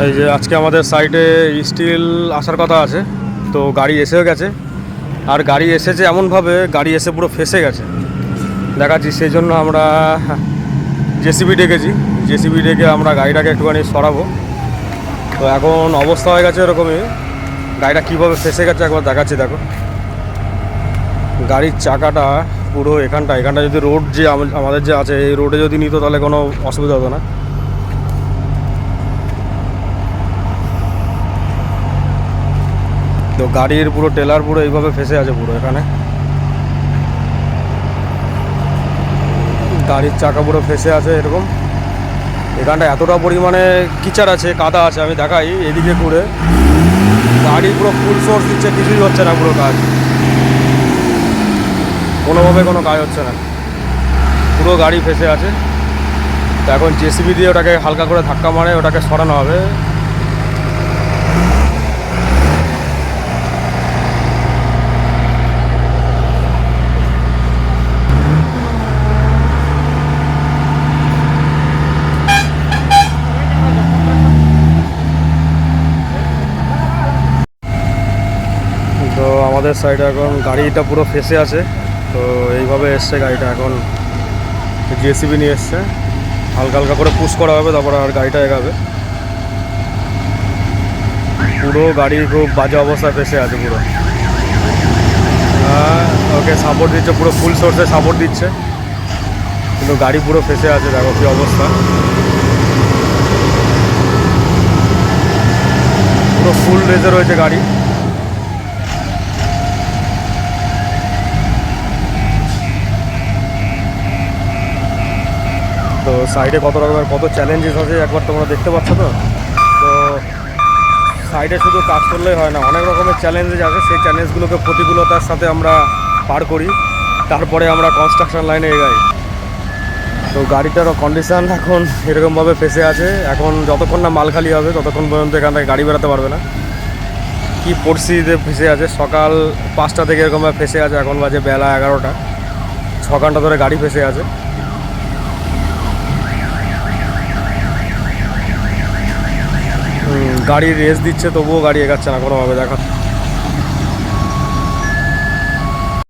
এই যে আজকে আমাদের সাইটে স্টিল আসার কথা আছে, তো গাড়ি এসেও গেছে। আর গাড়ি এসেছে এমনভাবে, গাড়ি এসে পুরো ফেসে গেছে দেখাচ্ছি। সেই জন্য আমরা জেসিবি ডেকেছি, জেসিবি ডেকে আমরা গাড়িটাকে একটুখানি সরাবো। তো এখন অবস্থা হয়ে গেছে এরকমই, গাড়িটা কীভাবে ফেসে গেছে একবার দেখাচ্ছি। দেখো গাড়ির চাকাটা পুরো এখানটা যদি রোড যে আমাদের যে আছে এই রোডে যদি নিত তাহলে কোনো অসুবিধা হতো না। তো গাড়ির পুরো টেলার পুরো এইভাবে ফেসে আছে পুরো এখানে, গাড়ির চাকা পুরো ফেসে আছে এরকম। এখানটা এতটা পরিমাণে কিচার আছে, কাদা আছে, আমি দেখাই এদিকে ঘুরে। গাড়ি পুরো ফুল সোর্স দিচ্ছে, কিছুই হচ্ছে না, পুরো কাজ কোনোভাবে কোনো কাজ হচ্ছে না, পুরো গাড়ি ফেসে আছে। তো এখন জেসিবি দিয়ে ওটাকে হালকা করে ধাক্কা মারে ওটাকে সরানো হবে। তো আমাদের সাইডে এখন গাড়িটা পুরো ফেসে আছে। তো এইভাবে এসছে গাড়িটা, এখন জেসিবি নিয়ে এসছে, হালকা হালকা করে পুশ করা হবে, তারপর আর গাড়িটা এগাবে। পুরো গাড়ি খুব বাজে অবস্থায় ফেসে আছে পুরো। ওকে সাপোর্ট দিচ্ছে, পুরো ফুল সোর্সে সাপোর্ট দিচ্ছে, কিন্তু গাড়ি পুরো ফেসে আছে। দেখো কী অবস্থা, পুরো ফুল রেজে রয়েছে গাড়ি। তো সাইডে কত রকমের কত চ্যালেঞ্জেস আছে একবার তোমরা দেখতে পাচ্ছ। তো তো সাইডে শুধু কাজ করলেই হয় না, অনেক রকমের চ্যালেঞ্জেস আছে। সেই চ্যালেঞ্জগুলোকে প্রতিকূলতার সাথে আমরা পার করি, তারপরে আমরা কনস্ট্রাকশন লাইনে এগাই। তো গাড়িটারও কন্ডিশান এখন এরকমভাবে ফেসে আছে। এখন যতক্ষণ না মাল খালি হবে ততক্ষণ পর্যন্ত এখান থেকে গাড়ি বেরোতে পারবে না। কি পরিস্থিতিতে ফেসে আছে, সকাল 5টা থেকে এরকমভাবে ফেসে আছে, এখন বাজে বেলা 11টা, 6 ঘন্টা ধরে গাড়ি ফেসে আছে। গাড়ি রেস দিচ্ছে তবুও গাড়ি এগাচ্ছে না কোনোভাবে। দেখা